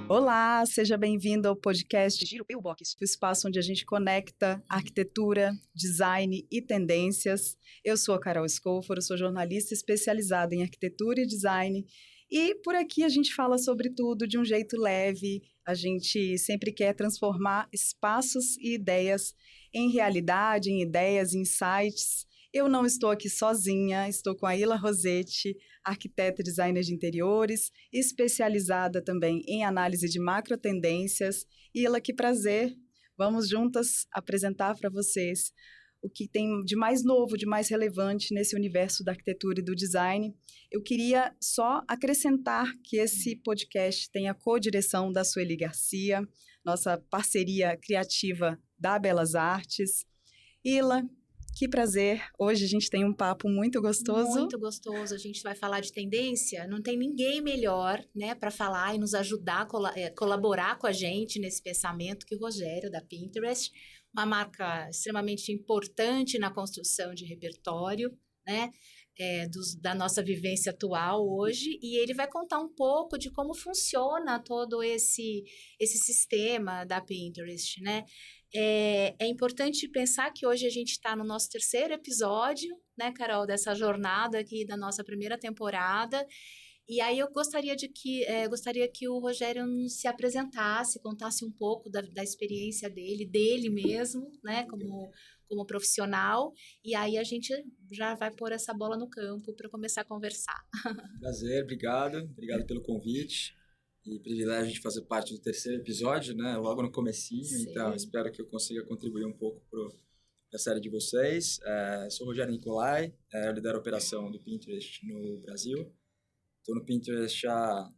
Olá, seja bem-vindo ao podcast Giro Pillbox, o espaço onde a gente conecta arquitetura, design e tendências. Eu sou a Carol Escoforo, sou jornalista especializada em arquitetura e design e por aqui a gente fala sobre tudo de um jeito leve. A gente sempre quer transformar espaços e ideias em realidade, em ideias, em insights. Eu não estou aqui sozinha, estou com a Ila Rossetti, arquiteta e designer de interiores, especializada também em análise de macro tendências. Ila, que prazer! Vamos juntas apresentar para vocês o que tem de mais novo, de mais relevante nesse universo da arquitetura e do design. Eu queria só acrescentar que esse podcast tem a co-direção da Sueli Garcia, nossa parceria criativa da Belas Artes. Ila, que prazer! Hoje a gente tem um papo muito gostoso. Muito gostoso. A gente vai falar de tendência. Não tem ninguém melhor, né, para falar e nos ajudar a colaborar com a gente nesse pensamento que o Rogério, da Pinterest, uma marca extremamente importante na construção de repertório, né, da nossa vivência atual hoje, e ele vai contar um pouco de como funciona todo esse sistema da Pinterest, né? É importante pensar que hoje a gente está no nosso terceiro episódio, né, Carol, dessa jornada aqui da nossa primeira temporada. E aí eu gostaria que o Rogério se apresentasse, contasse um pouco da experiência dele mesmo, né, como profissional. E aí a gente já vai pôr essa bola no campo para começar a conversar. Prazer, obrigado pelo convite. E privilégio a gente fazer parte do terceiro episódio, né? Logo no comecinho. Sim. Então espero que eu consiga contribuir um pouco para a série de vocês. Sou o Rogério Nicolai, eu lidero a operação do Pinterest no Brasil. Estou no Pinterest há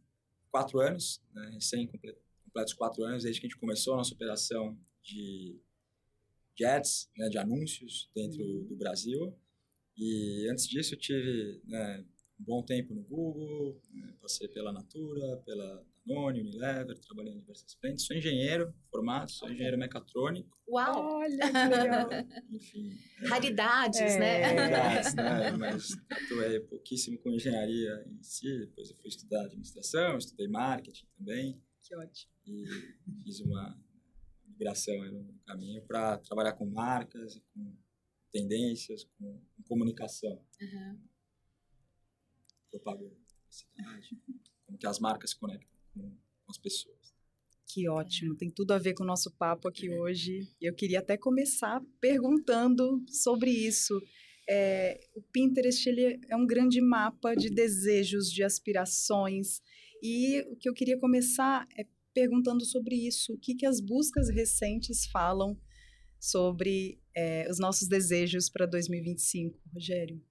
4 anos, né? Recém-completos 4 anos, desde que a gente começou a nossa operação de ads, né? De anúncios dentro do Brasil. E antes disso eu tive, né, um bom tempo no Google, né, passei pela Natura, pela Danone, Unilever, trabalhei em diversas frentes. Sou engenheiro formado, sou engenheiro mecatrônico. Uau! Olha, que legal! Enfim. Raridades, né? Raridades, né? Mas atuei pouquíssimo com engenharia em si. Depois eu fui estudar administração, estudei marketing também. Que ótimo. E fiz uma migração aí no caminho para trabalhar com marcas, com tendências, com comunicação. Uhum. Propaganda, publicidade, como que as marcas se conectam com as pessoas. Que ótimo, tem tudo a ver com o nosso papo aqui hoje. Eu queria até começar perguntando sobre isso. O Pinterest, ele é um grande mapa de desejos, de aspirações, e o que eu queria começar é perguntando sobre isso. O que as buscas recentes falam sobre os nossos desejos para 2025, Rogério?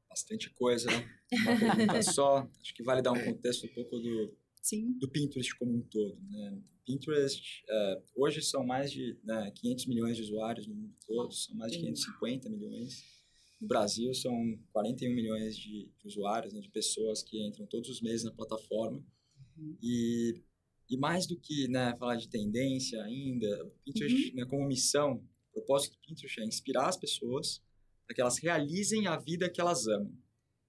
Bastante coisa, uma pergunta só. Acho que vale dar um contexto um pouco do Pinterest como um todo, né? Pinterest, hoje são mais de 500 milhões de usuários no mundo todo, são mais de 550 milhões. No Brasil, são 41 milhões de usuários, né, de pessoas que entram todos os meses na plataforma. E mais do que, né, falar de tendência ainda, o Pinterest, né, como missão, o propósito do Pinterest é inspirar as pessoas para que elas realizem a vida que elas amam.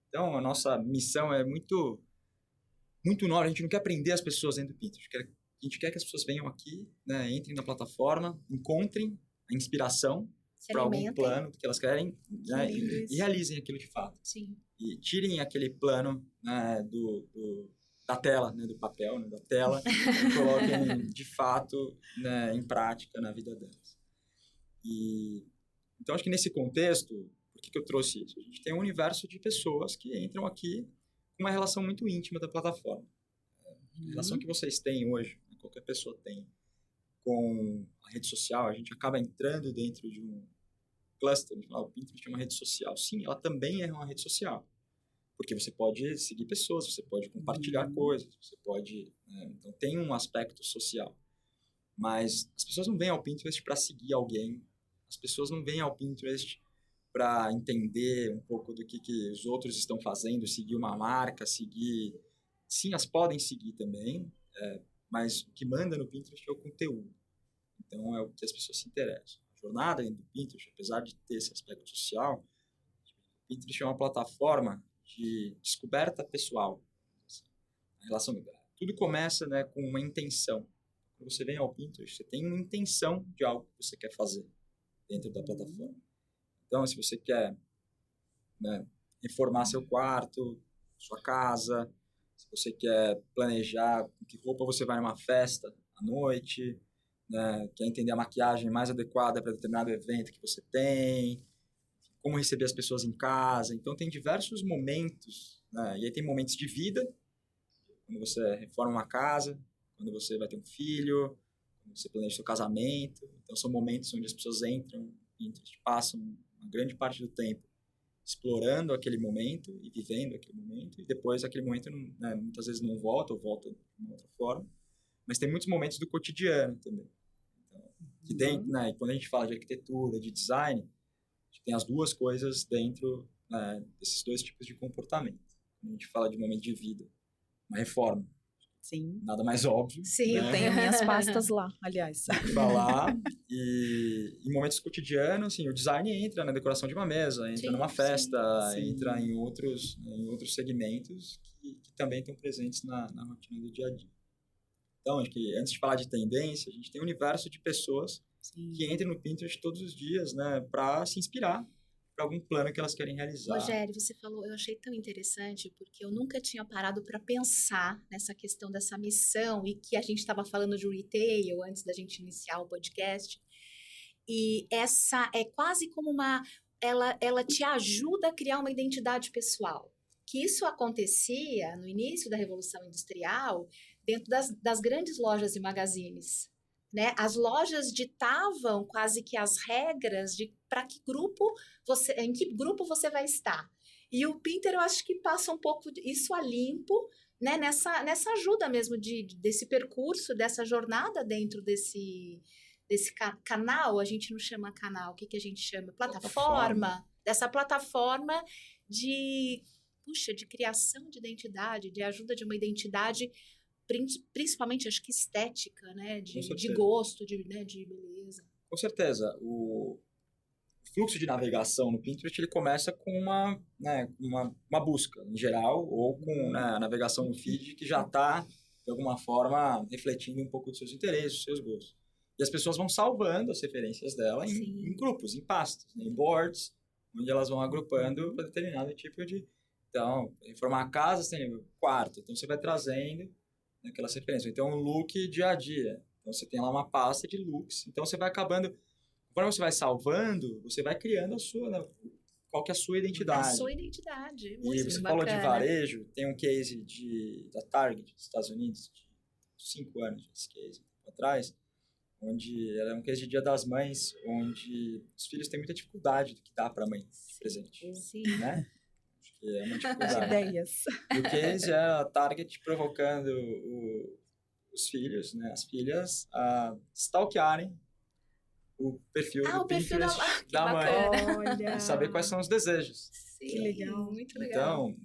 Então, a nossa missão é muito nobre. A gente não quer prender as pessoas dentro do Pinterest. A gente quer que as pessoas venham aqui, né, entrem na plataforma, encontrem a inspiração para algum plano que elas querem, né, e realizem aquilo de fato. Sim. E tirem aquele plano, né, da tela, né, do papel, né, da tela, e coloquem de fato, né, em prática na vida delas. Então, acho que nesse contexto, por que eu trouxe isso? A gente tem um universo de pessoas que entram aqui com uma relação muito íntima da plataforma. A relação que vocês têm hoje, qualquer pessoa tem, com a rede social, a gente acaba entrando dentro de um cluster. A gente fala, o Pinterest é uma rede social. Sim, ela também é uma rede social. Porque você pode seguir pessoas, você pode compartilhar coisas, você pode... né, então, tem um aspecto social. Mas as pessoas não vêm ao Pinterest para seguir alguém. As pessoas não vêm ao Pinterest para entender um pouco do que os outros estão fazendo, seguir uma marca, seguir... Sim, elas podem seguir também, mas o que manda no Pinterest é o conteúdo. Então, é o que as pessoas se interessam. A jornada dentro do Pinterest, apesar de ter esse aspecto social, o Pinterest é uma plataforma de descoberta pessoal. A relação tudo começa, né, com uma intenção. Quando você vem ao Pinterest, você tem uma intenção de algo que você quer fazer dentro da plataforma. Então, se você quer, né, reformar seu quarto, sua casa, se você quer planejar com que roupa você vai numa festa à noite, né, quer entender a maquiagem mais adequada para determinado evento que você tem, como receber as pessoas em casa. Então, tem diversos momentos, né, e aí tem momentos de vida, quando você reforma uma casa, quando você vai ter um filho, quando você planeja seu casamento. Então, são momentos onde as pessoas entram e passam uma grande parte do tempo explorando aquele momento e vivendo aquele momento, e depois aquele momento, né, muitas vezes não volta, ou volta de uma outra forma, mas tem muitos momentos do cotidiano também. Então, que tem, né, quando a gente fala de arquitetura, de design, a gente tem as duas coisas dentro, né, desses dois tipos de comportamento. Quando a gente fala de momento de vida, uma reforma, Sim. nada mais óbvio. Sim, Eu tenho minhas pastas lá, aliás. Falar. E em momentos cotidianos, assim, o design entra na decoração de uma mesa, entra numa festa, sim. entra em outros segmentos que também estão presentes na rotina do dia a dia. Então, acho que antes de falar de tendência, a gente tem um universo de pessoas que entram no Pinterest todos os dias, né, para se inspirar para algum plano que elas querem realizar. Rogério, você falou, eu achei tão interessante, porque eu nunca tinha parado para pensar nessa questão dessa missão, e que a gente estava falando de retail antes da gente iniciar o podcast, e essa é quase como ela te ajuda a criar uma identidade pessoal, que isso acontecia no início da Revolução Industrial dentro das grandes lojas e magazines. Né? As lojas ditavam quase que as regras de para que grupo em que grupo você vai estar. E o Pinterest, eu acho que passa um pouco isso a limpo, né? Nessa ajuda mesmo desse percurso, dessa jornada dentro desse canal. A gente não chama canal, o que a gente chama? Plataforma. Dessa plataforma de criação de identidade, de ajuda de uma identidade, principalmente, acho que estética, né? De gosto, de beleza. Com certeza. O fluxo de navegação no Pinterest, ele começa com uma busca, em geral, ou com, né, a navegação no feed, que já está, de alguma forma, refletindo um pouco dos seus interesses, dos seus gostos. E as pessoas vão salvando as referências dela em grupos, em pastas, né, em boards, onde elas vão agrupando para determinado tipo de... Então, reformar a casa, você tem quarto, então você vai trazendo aquelas referências. Então, um look dia a dia. Então, você tem lá uma pasta de looks. Então, você vai acabando... Conforme você vai salvando, você vai criando a sua... Né, qual que é a sua identidade. A sua identidade. E você falou de varejo. Tem um case da Target, dos Estados Unidos, de 5 anos, esse case, atrás, onde ela é um case de Dia das Mães, onde os filhos têm muita dificuldade do que dá para a mãe de presente. Sim. Né? Que é uma dificuldade. Ideias. E o case é a Target provocando os filhos, né, as filhas, a stalkearem o perfil do Pinterest da mãe. E saber quais são os desejos. Sim, que legal. Muito Então, legal.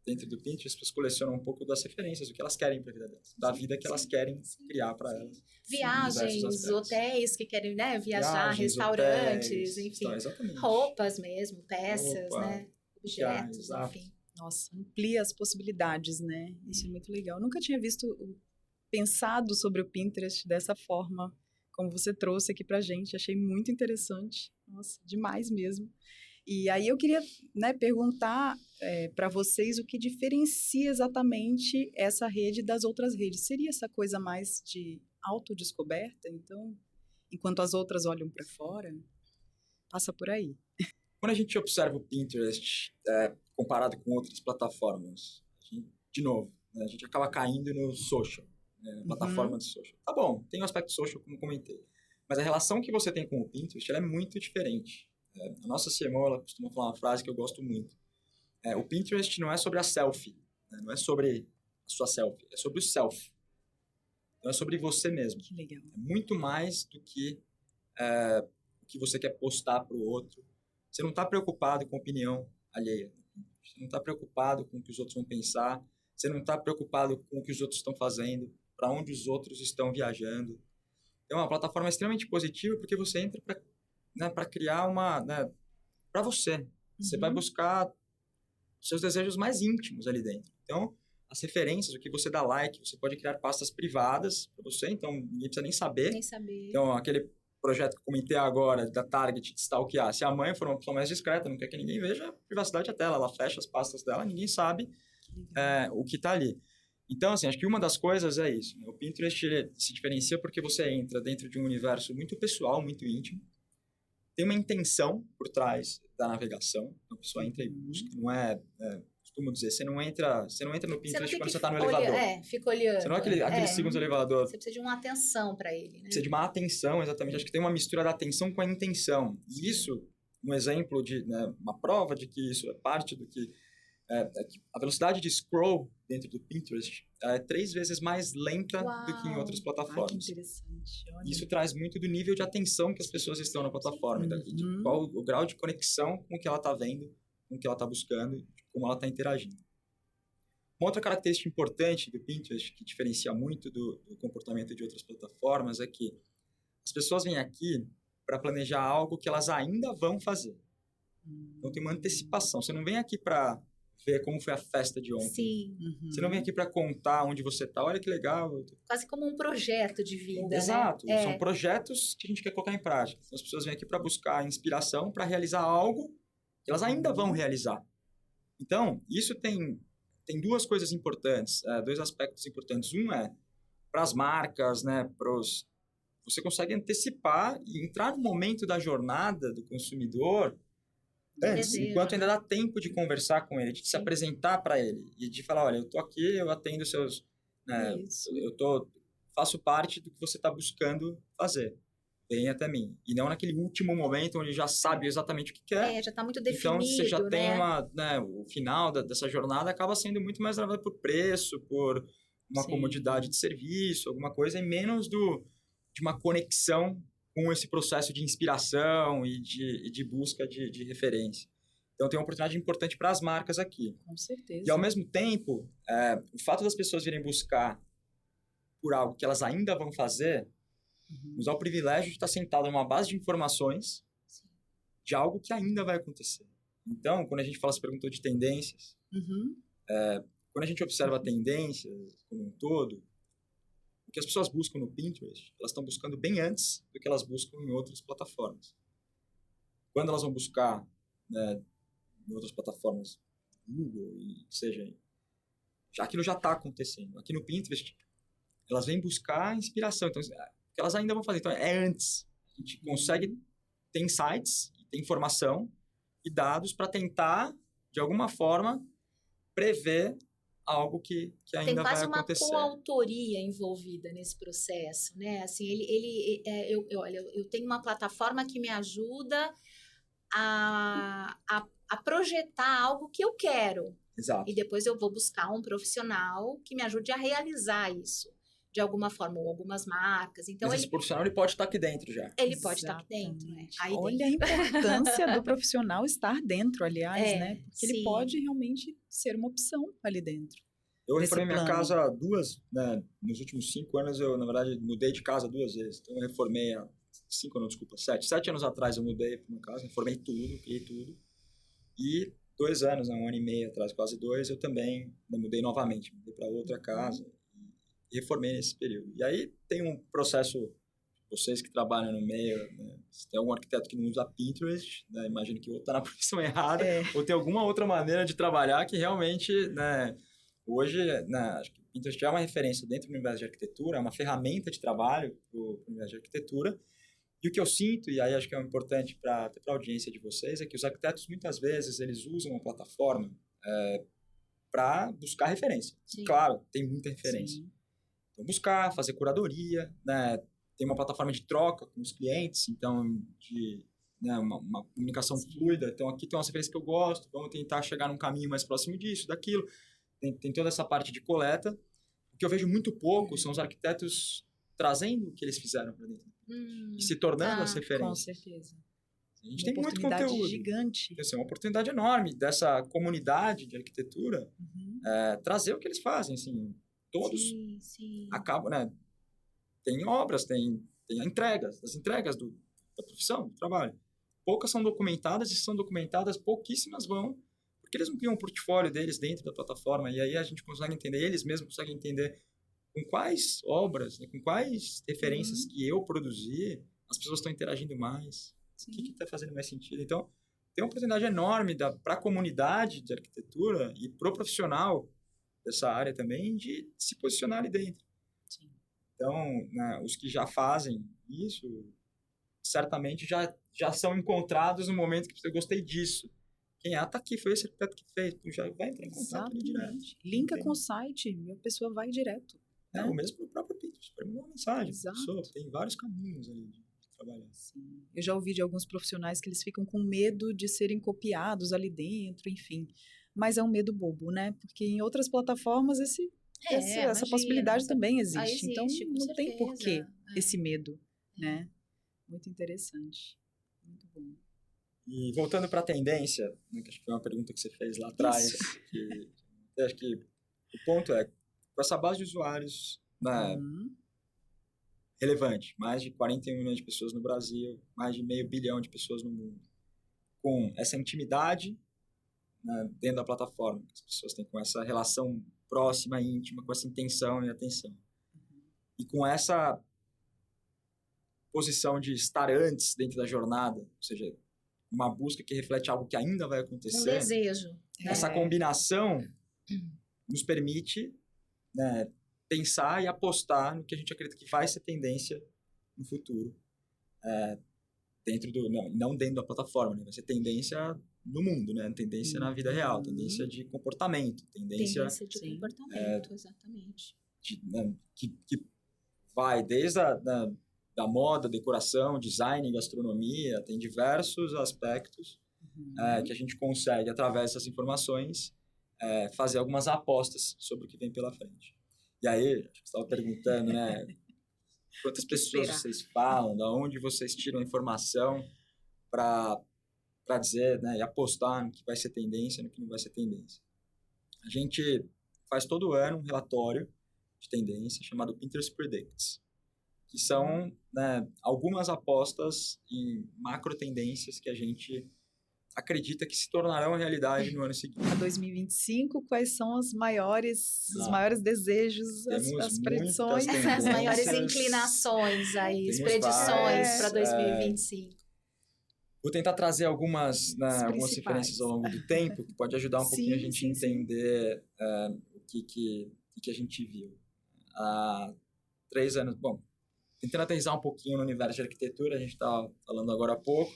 dentro do Pinterest, as pessoas colecionam um pouco das referências, do que elas querem para a vida delas, da vida que elas querem criar para elas. Viagens, hotéis que querem, né, viajar, restaurantes, hotéis, enfim. Roupas mesmo, peças, né? Objetos, enfim. Nossa, amplia as possibilidades, né? Isso é muito legal. Eu nunca tinha pensado sobre o Pinterest dessa forma, como você trouxe aqui pra gente. Achei muito interessante. Nossa, demais mesmo. E aí eu queria, né, perguntar para vocês o que diferencia exatamente essa rede das outras redes. Seria essa coisa mais de autodescoberta? Então, enquanto as outras olham para fora, passa por aí. Quando a gente observa o Pinterest comparado com outras plataformas, de novo, né, a gente acaba caindo no social, né, na plataforma de social. Tá bom, tem o aspecto social, como comentei, mas a relação que você tem com o Pinterest ela é muito diferente. A nossa CMO ela costuma falar uma frase que eu gosto muito. O Pinterest não é sobre a selfie, né, não é sobre a sua selfie, é sobre o self. Então é sobre você mesmo. Que legal. É muito mais do que o que você quer postar para o outro. Você não está preocupado com a opinião alheia. Você não está preocupado com o que os outros vão pensar. Você não está preocupado com o que os outros estão fazendo, para onde os outros estão viajando. Então, é uma plataforma extremamente positiva porque você entra para criar uma... Né, para você. Você vai buscar seus desejos mais íntimos ali dentro. Então, as referências, o que você dá like, você pode criar pastas privadas para você, então ninguém precisa nem saber. Nem saber. Então, aquele projeto que eu comentei agora, da Target, de stalkear, se a mãe for uma pessoa mais discreta, não quer que ninguém veja, a privacidade é dela, ela fecha as pastas dela, ninguém sabe o que está ali. Então, assim, acho que uma das coisas é isso, né? O Pinterest ele se diferencia porque você entra dentro de um universo muito pessoal, muito íntimo, tem uma intenção por trás da navegação, a pessoa entra e busca, não costumo dizer, você não entra no Pinterest quando você está no elevador. Fica olhando. Você não é aquele segundos no elevador. Você precisa de uma atenção para ele, né? Precisa de uma atenção, exatamente. Acho que tem uma mistura da atenção com a intenção. E isso, um exemplo de, né, uma prova de que isso é parte do que... que a velocidade de scroll dentro do Pinterest é 3 vezes mais lenta do que em outras plataformas. Que interessante. Olha. Isso traz muito do nível de atenção que as pessoas estão na plataforma, de qual o grau de conexão com o que ela está vendo, com o que ela está buscando, como ela está interagindo. Uma outra característica importante do Pinterest, que diferencia muito do comportamento de outras plataformas, é que as pessoas vêm aqui para planejar algo que elas ainda vão fazer. Então tem uma antecipação. Você não vem aqui para ver como foi a festa de ontem. Sim. Você não vem aqui para contar onde você está. Olha que legal. Quase como um projeto de vida, Exato. né? São projetos que a gente quer colocar em prática. As pessoas vêm aqui para buscar inspiração, para realizar algo que elas ainda vão realizar. Então, isso tem 2 coisas importantes, 2 aspectos importantes. Um é para as marcas, né, você consegue antecipar e entrar no momento da jornada do consumidor antes, enquanto ainda dá tempo de conversar com ele, de se apresentar para ele e de falar, olha, eu estou aqui, eu atendo seus... faço parte do que você está buscando fazer. Vem até mim. E não naquele último momento onde já sabe exatamente o que quer. Já está muito definido, então, você já tem né? o final dessa jornada acaba sendo muito mais levado por preço, por uma comodidade de serviço, alguma coisa, e menos de uma conexão com esse processo de inspiração e de busca de referência. Então, tem uma oportunidade importante para as marcas aqui. Com certeza. E, ao mesmo tempo, o fato das pessoas virem buscar por algo que elas ainda vão fazer, nos dá o privilégio de estar sentado numa base de informações de algo que ainda vai acontecer. Então, quando a gente se perguntou de tendências, quando a gente observa tendências como um todo, o que as pessoas buscam no Pinterest, elas estão buscando bem antes do que elas buscam em outras plataformas. Quando elas vão buscar, né, em outras plataformas, Google, e seja, aquilo já está acontecendo. Aqui no Pinterest, elas vêm buscar inspiração. Então, que elas ainda vão fazer. Então, é antes. A gente consegue ter insights, ter informação e dados para tentar, de alguma forma, prever algo que ainda vai acontecer. Tem quase uma coautoria envolvida nesse processo, né? Assim, eu tenho uma plataforma que me ajuda a projetar algo que eu quero. Exato. E depois eu vou buscar um profissional que me ajude a realizar isso. De alguma forma, ou algumas marcas. Então, mas esse profissional ele pode estar aqui dentro já. Ele pode estar aqui dentro, né? Olha a importância do profissional estar dentro, aliás, né? Porque ele pode realmente ser uma opção ali dentro. Eu reformei minha casa 2, né? Nos últimos 5 anos, eu, na verdade, mudei de casa 2 vezes. Então, eu reformei 7 anos atrás eu mudei para uma casa, reformei tudo, criei tudo. E 2 anos, 1 ano e meio atrás, quase 2, eu também mudei novamente. Mudei para outra casa. E reformei nesse período. E aí tem um processo, vocês que trabalham no meio, né? Se tem algum arquiteto que não usa Pinterest, né? Imagino que ou está na profissão errada, ou tem alguma outra maneira de trabalhar que realmente, né? Hoje, né? Acho que o Pinterest é uma referência dentro do universo de arquitetura, é uma ferramenta de trabalho para o universo de arquitetura. E o que eu sinto, e aí acho que é importante para a audiência de vocês, é que os arquitetos, muitas vezes, eles usam a plataforma para buscar referência. Sim. Claro, tem muita referência. Sim. Então, buscar, fazer curadoria, né? Tem uma plataforma de troca com os clientes, então, né, uma comunicação fluida. Então, aqui tem uma referência que eu gosto, vamos tentar chegar num caminho mais próximo disso, daquilo. Tem toda essa parte de coleta. O que eu vejo muito pouco são os arquitetos trazendo o que eles fizeram para dentro. E se tornando as referências. Com certeza. A gente tem muito conteúdo. Gigante. Assim, uma oportunidade enorme dessa comunidade de arquitetura trazer o que eles fazem, assim. Todos acabam, né? Tem obras, tem entregas, as entregas da profissão, do trabalho. Poucas são documentadas e são documentadas, pouquíssimas vão Porque eles não criam um portfólio deles dentro da plataforma, e aí a gente consegue entender, eles mesmos conseguem entender com quais obras, né, com quais referências que eu produzi, as pessoas estão interagindo mais, o que está fazendo mais sentido. Então, tem uma oportunidade enorme para a comunidade de arquitetura e para o profissional dessa área também de se posicionar ali dentro. Sim. Então, né, os que já fazem isso, certamente já são encontrados no momento que eu gostei disso. Quem tá aqui, foi esse arquiteto que fez, tu já vai entrar em contato ali direto. Linka com o site, a pessoa vai direto. É, né? ou mesmo no próprio Pinterest, para mandar uma mensagem. Exato. Pessoa, tem vários caminhos ali de trabalhar. Sim. Eu já ouvi de alguns profissionais que eles ficam com medo de serem copiados ali dentro, enfim. Mas é um medo bobo, né? Porque em outras plataformas essa imagina, possibilidade também existe, existe. Então, com não tem certeza. porquê esse medo, né? Muito interessante. Muito bom. E voltando para a tendência, né, que acho que foi uma pergunta que você fez lá atrás, que eu acho que o ponto é, com essa base de usuários, né, relevante, mais de 41 milhões de pessoas no Brasil, mais de 500 milhões de pessoas no mundo, com essa intimidade, né, dentro da plataforma, que as pessoas têm com essa relação próxima, íntima, com essa intenção e atenção. E com essa posição de estar antes dentro da jornada, ou seja, uma busca que reflete algo que ainda vai acontecer. Um desejo. Essa combinação nos permite, né, pensar e apostar no que a gente acredita que vai ser tendência no futuro. Não dentro da plataforma, né? Vai ser tendência no mundo, né? Tendência na vida real, tendência de comportamento, tendência de comportamento, exatamente. Né, que vai desde da moda, decoração, design, gastronomia, tem diversos aspectos que a gente consegue, através dessas informações, fazer algumas apostas sobre o que vem pela frente. E aí, acho que você estava perguntando, né? Quantas pessoas vocês falam, da onde vocês tiram a informação para dizer, né, e apostar no que vai ser tendência, no que não vai ser tendência. A gente faz todo ano um relatório de tendência chamado Pinterest Predicts, que são, né, algumas apostas em macro tendências que a gente acredita que se tornarão realidade no ano seguinte. Para 2025, quais são os maiores desejos, as predições? As maiores inclinações aí, as predições para 2025. Vou tentar trazer algumas referências ao longo do tempo, que pode ajudar um pouquinho a gente a entender o que a gente viu. Há 3 anos, bom, tentando aterrissar um pouquinho no universo de arquitetura, a gente estava falando agora há pouco,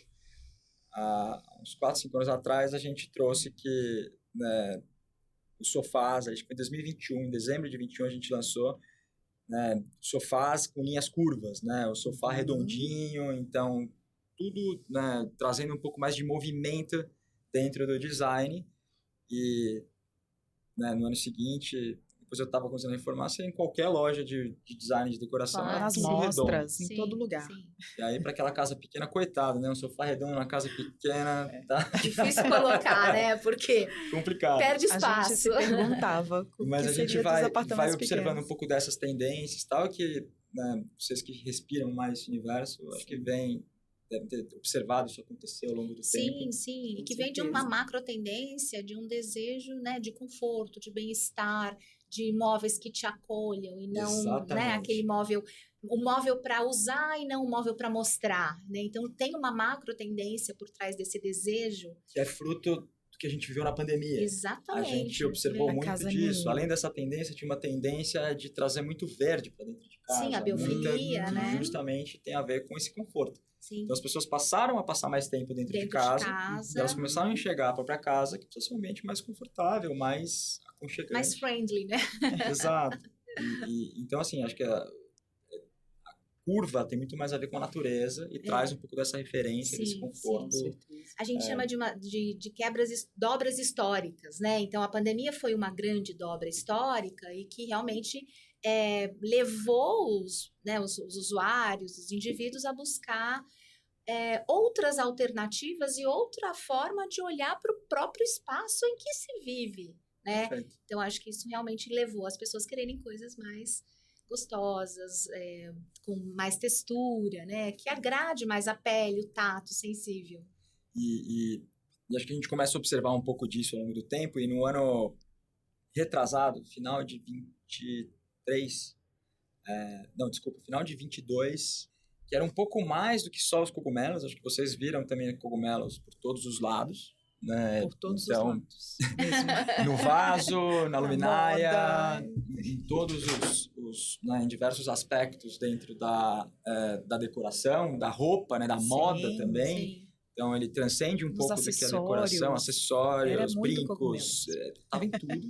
há uns 4, 5 anos atrás, a gente trouxe que, né, os sofás, acho que foi em 2021, em dezembro de 2021 a gente lançou, né, sofás com linhas curvas, né, o sofá redondinho, então tudo, né, trazendo um pouco mais de movimento dentro do design. E, né, no ano seguinte, depois eu estava conseguindo informar, você em qualquer loja de design de decoração, nas mostras, em todo lugar. Sim. E aí, para aquela casa pequena, coitado, né? Um sofá redondo na casa pequena, tá? Difícil colocar, né? Porque complicado. Perde espaço. A gente se perguntava mas a gente vai observando pequenos. um pouco dessas tendências, tal, que, né, vocês que respiram mais esse universo, acho que devem ter observado isso acontecer ao longo do tempo. Sim, e que vem de uma macro tendência, de um desejo, né, de conforto, de bem-estar, de imóveis que te acolham e não, né, aquele móvel, um móvel para usar e não um móvel para mostrar, né? Então tem uma macro tendência por trás desse desejo que é fruto do que a gente viveu na pandemia. Exatamente. A gente observou muito disso. Além dessa tendência, tinha uma tendência de trazer muito verde para dentro de casa. Sim, a biofilia, né? Justamente tem a ver com esse conforto. Sim. Então as pessoas passaram a passar mais tempo dentro de casa. E elas começaram a enxergar a própria casa que precisa ser um ambiente mais confortável, mais aconchegante. Mais friendly, né? Exato. Então, assim, acho que a curva tem muito mais a ver com a natureza e traz um pouco dessa referência, desse conforto. Sim. A gente chama de dobras históricas, né? Então, a pandemia foi uma grande dobra histórica e que realmente levou os usuários, os indivíduos a buscar outras alternativas e outra forma de olhar para o próprio espaço em que se vive, né? Perfeito. Então, acho que isso realmente levou as pessoas a quererem coisas mais gostosas, com mais textura, né? Que agrade mais a pele, o tato sensível. E E acho que a gente começa a observar um pouco disso ao longo do tempo. E no ano retrasado, final de 23... final de 22, que era um pouco mais do que só os cogumelos. Acho que vocês viram também cogumelos por todos os lados. Né? Por todos então, os lados. Mesmo. No vaso, na luminária, moda. em todos né, em diversos aspectos dentro da decoração, da roupa, né, da moda também. Sim. Então, ele transcende um pouco do que a decoração, Era acessórios, muito brincos, estava em tudo.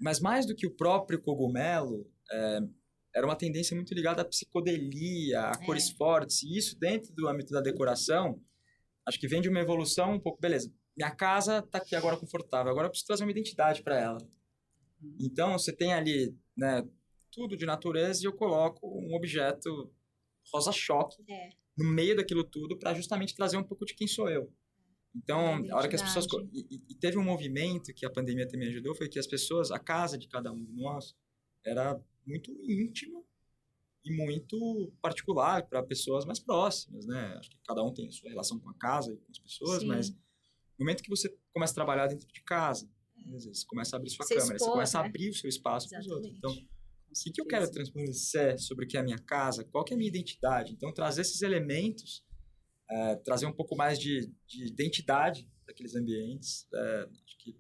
Mas mais do que o próprio cogumelo, era uma tendência muito ligada à psicodelia, a cores fortes. E isso, dentro do âmbito da decoração, acho que vem de uma evolução um pouco... Beleza, minha casa está aqui agora confortável, agora eu preciso trazer uma identidade para ela. Então, você tem ali, né, tudo de natureza e eu coloco um objeto rosa-choque no meio daquilo tudo para justamente trazer um pouco de quem sou eu. Então, a hora que as pessoas... E teve um movimento que a pandemia também ajudou, foi que as pessoas, a casa de cada um de nós, era muito íntima e muito particular para pessoas mais próximas, né? Acho que cada um tem a sua relação com a casa e com as pessoas, mas no momento que você começa a trabalhar dentro de casa, às vezes você começa a abrir sua câmera, você começa a abrir o seu espaço para os outros. Então, o que eu quero transparecer sobre o que é a minha casa? Qual que é a minha identidade? Então, trazer esses elementos, trazer um pouco mais de identidade daqueles ambientes, acho que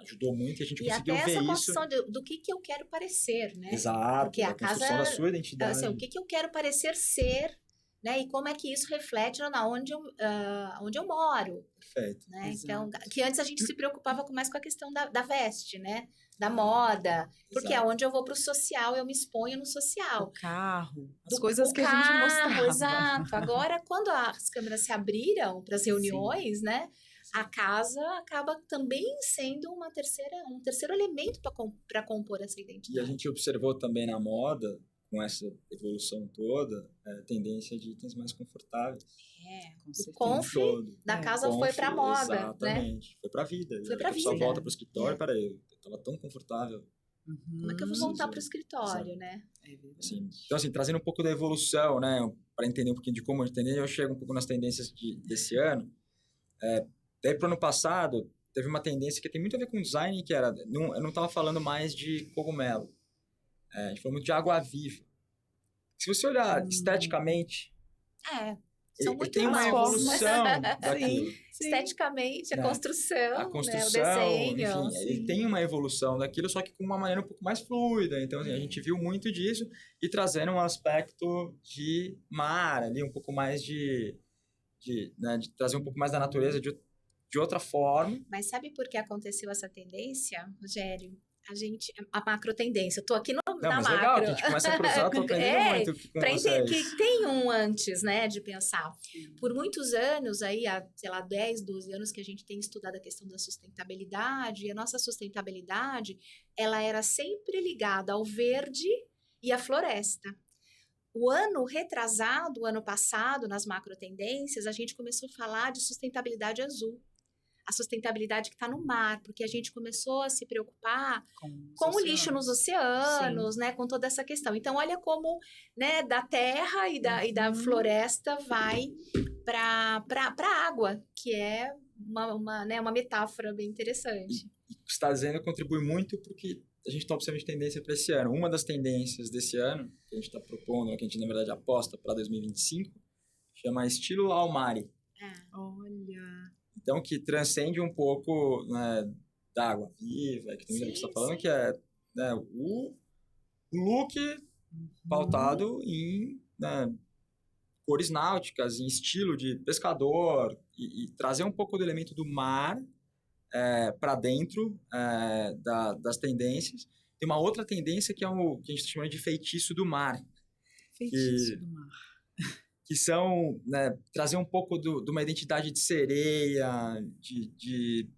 ajudou muito e a gente conseguiu ver isso. E até essa construção do que eu quero parecer, né? Exato, porque a construção casa, da sua identidade. Assim, o que eu quero parecer ser, né? E como é que isso reflete onde eu moro. Perfeito. Né? Então, que antes a gente se preocupava mais com a questão da veste, né? Da moda. Porque aonde eu vou para o social, eu me exponho no social. O carro, as coisas que a gente mostrava. Exato. Agora, quando as câmeras se abriram para as reuniões, né? A casa acaba também sendo um terceiro elemento para compor essa identidade. E a gente observou também na moda, com essa evolução toda, a tendência de itens mais confortáveis. O comfort da casa foi para a moda, exatamente. Né? Foi para a vida. Foi para a vida. A pessoa volta para o escritório, peraí, eu estava tão confortável. Como é que eu vou voltar para o escritório, né? Assim, então, assim, trazendo um pouco da evolução, né, para entender um pouquinho de como eu entender, eu chego um pouco nas tendências desse ano. Daí, para o ano passado, teve uma tendência que tem muito a ver com design, que era... eu não estava falando mais de cogumelo. A gente falou muito de água-viva. Se você olhar esteticamente... São muito tem uma evolução daquilo. Sim. Esteticamente, a construção, a construção, né? O desenho. Enfim, ele tem uma evolução daquilo, só que com uma maneira um pouco mais fluida. Então, assim, a gente viu muito disso e trazendo um aspecto de mar ali, um pouco mais de trazer um pouco mais da natureza de outra forma. Mas sabe por que aconteceu essa tendência, Rogério? A macro tendência. Eu tô aqui na macro. Legal, que a gente começa a cruzar, tô aprendendo muito com vocês. Que tem um antes, né, de pensar. Por muitos anos, aí, há, sei lá, 10, 12 anos que a gente tem estudado a questão da sustentabilidade, e a nossa sustentabilidade, ela era sempre ligada ao verde e à floresta. O ano retrasado, o ano passado, nas macro tendências, a gente começou a falar de sustentabilidade azul. A sustentabilidade que está no mar, porque a gente começou a se preocupar com o lixo nos oceanos, né, com toda essa questão. Então, olha como, né, da terra e da floresta vai para a água, que é uma metáfora bem interessante. E o que você está dizendo contribui muito porque a gente está observando tendência para esse ano. Uma das tendências desse ano, que a gente está propondo, que a gente, na verdade, aposta para 2025, chama Estilo Almari. Olha... Então, que transcende um pouco, né, da água viva, que tem muita gente está falando, que é, né, o look pautado em, né, cores náuticas, em estilo de pescador, e trazer um pouco do elemento do mar para dentro das tendências. Tem uma outra tendência que é o que a gente está chamando de feitiço do mar. Feitiço do mar. Que são, né, trazer um pouco de uma identidade de sereia, de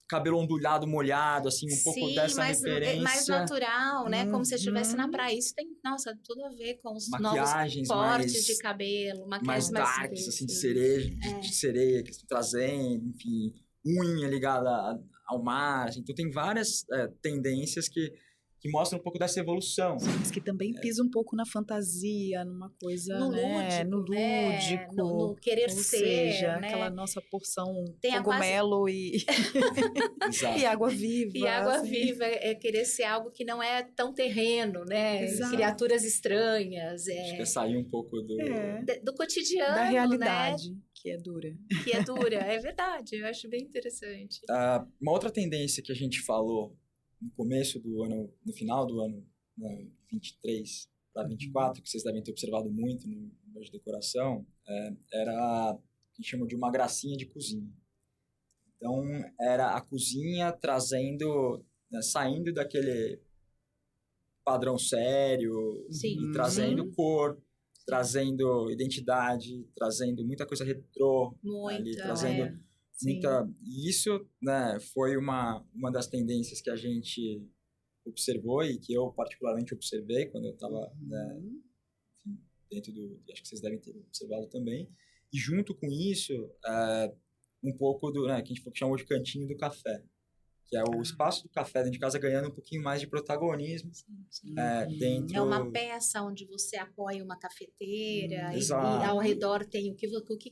cabelo ondulado, molhado, assim, um pouco dessa referência. Mais natural, né? Como se estivesse na praia. Isso tem, nossa, tudo a ver com os maquiagens novos cortes de cabelo, maquiagens mais darks, assim, de sereia que estão trazendo, enfim, unha ligada ao mar. Assim, então, tem várias tendências que que mostra um pouco dessa evolução. Mas que também pisa um pouco na fantasia, numa coisa, No né? lúdico, No né? lúdico. No querer Ou ser, seja, né? aquela nossa porção Tem a cogumelo e Exato. e água viva. E água assim. viva é querer ser algo que não é tão terreno, né? Exato. Criaturas estranhas, Acho que é sair um pouco do... do cotidiano, Da né? realidade, que é dura. Que é dura. É verdade, eu acho bem interessante. Uma outra tendência que a gente falou no começo do ano, no final do ano, né, 23 para 24, que vocês devem ter observado muito no de decoração, era o que a gente chama de uma gracinha de cozinha. Então, era a cozinha trazendo, né, saindo daquele padrão sério Sim. e trazendo cor, trazendo identidade, trazendo muita coisa retrô, ali, trazendo muita... E isso, né, foi uma das tendências que a gente observou e que eu particularmente observei quando eu estava dentro do... Acho que vocês devem ter observado também. E junto com isso, um pouco do, né, que a gente chamou de cantinho do café, que é o espaço do café dentro de casa ganhando um pouquinho mais de protagonismo. Sim. Dentro... É uma peça onde você apoia uma cafeteira e Exato. ao redor tem o que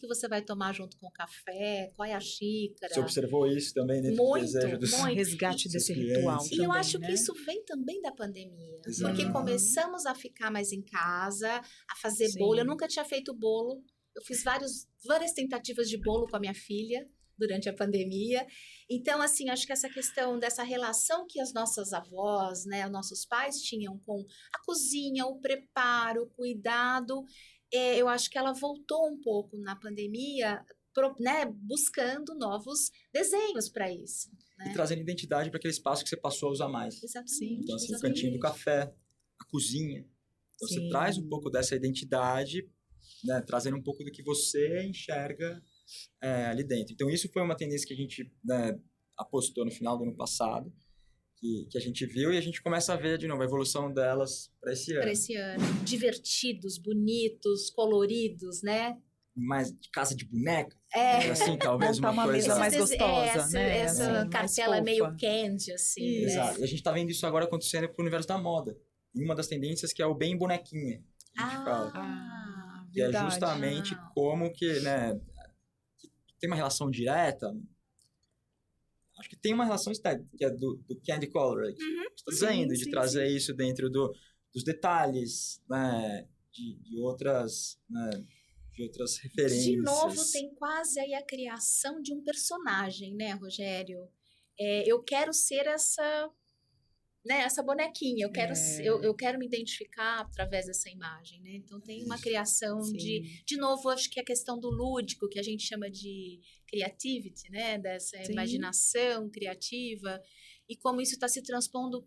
você vai tomar junto com o café, qual é a xícara. Você observou isso também dentro do desejo dos... Um resgate desse clientes. ritual E também, eu acho né? que isso vem também da pandemia. Exato. Porque começamos a ficar mais em casa, a fazer Sim. bolo. Eu nunca tinha feito bolo. Eu fiz várias tentativas de bolo com a minha filha durante a pandemia. Então, assim, acho que essa questão dessa relação que as nossas avós, né, nossos pais tinham com a cozinha, o preparo, o cuidado, eu acho que ela voltou um pouco na pandemia, né, buscando novos desenhos para isso. Né? E trazendo identidade para aquele espaço que você passou a usar mais. Exatamente. Então, assim, exatamente. o cantinho do café, a cozinha. Então, você traz um pouco dessa identidade, né, trazendo um pouco do que você enxerga ali dentro. Então, isso foi uma tendência que a gente, né, apostou no final do ano passado, que a gente viu, e a gente começa a ver, de novo, a evolução delas para esse ano. Para esse ano. Divertidos, bonitos, coloridos, né? Mais de casa de boneca. É. Assim, talvez Montar uma coisa... mesa mais gostosa, né? Essa Assim, cartela mais meio fofa. candy, assim, Exato. né? E a gente está vendo isso agora acontecendo pro universo da moda. E uma das tendências que é o bem bonequinha. A gente fala. Que é verdade. justamente como que, né, que tem uma relação direta. Acho que tem uma relação estética, que é do candy color. Estou dizendo, de trazer isso dentro dos detalhes, né, de outras, né, de outras referências. De novo, tem quase aí a criação de um personagem, né, Rogério? Eu quero ser essa bonequinha, eu quero me identificar através dessa imagem, né? Então tem uma criação de novo, acho que a questão do lúdico, que a gente chama de creativity, né? Dessa imaginação criativa, e como isso está se transpondo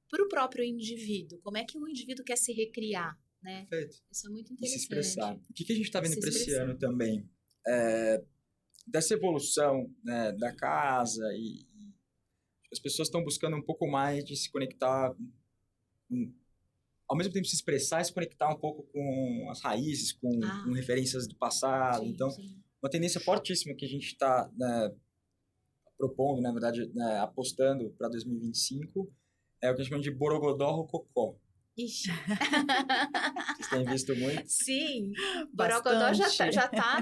para o próprio indivíduo, como é que o indivíduo quer se recriar, né? Perfeito. Isso é muito E interessante. se expressar. O que a gente está vendo Se para esse expressar. ano também? Dessa evolução, né, da casa e as pessoas estão buscando um pouco mais de se conectar, ao mesmo tempo se expressar e se conectar um pouco com as raízes, com referências do passado. Então, uma tendência fortíssima que a gente está, né, propondo, na verdade, né, apostando para 2025, é o que a gente chama de Borogodó Rococó. Ixi. Vocês têm visto muito? Sim, Borogodó já tá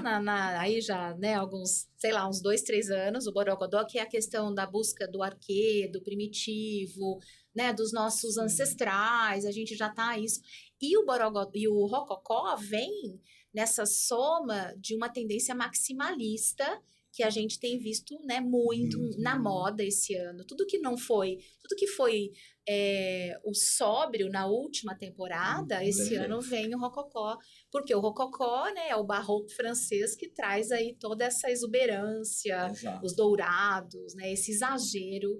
aí já, né, alguns, sei lá, uns 2, 3 anos, o Borogodó, que é a questão da busca do arquê, do primitivo, né, dos nossos ancestrais, a gente já tá isso. E o Borogodó e o Rococó vem nessa soma de uma tendência maximalista que a gente tem visto, né, muito na moda esse ano. Tudo que foi o sóbrio na última temporada, esse ano vem o Rococó, porque o Rococó, né, é o barroco francês que traz aí toda essa exuberância, os dourados, né, esse exagero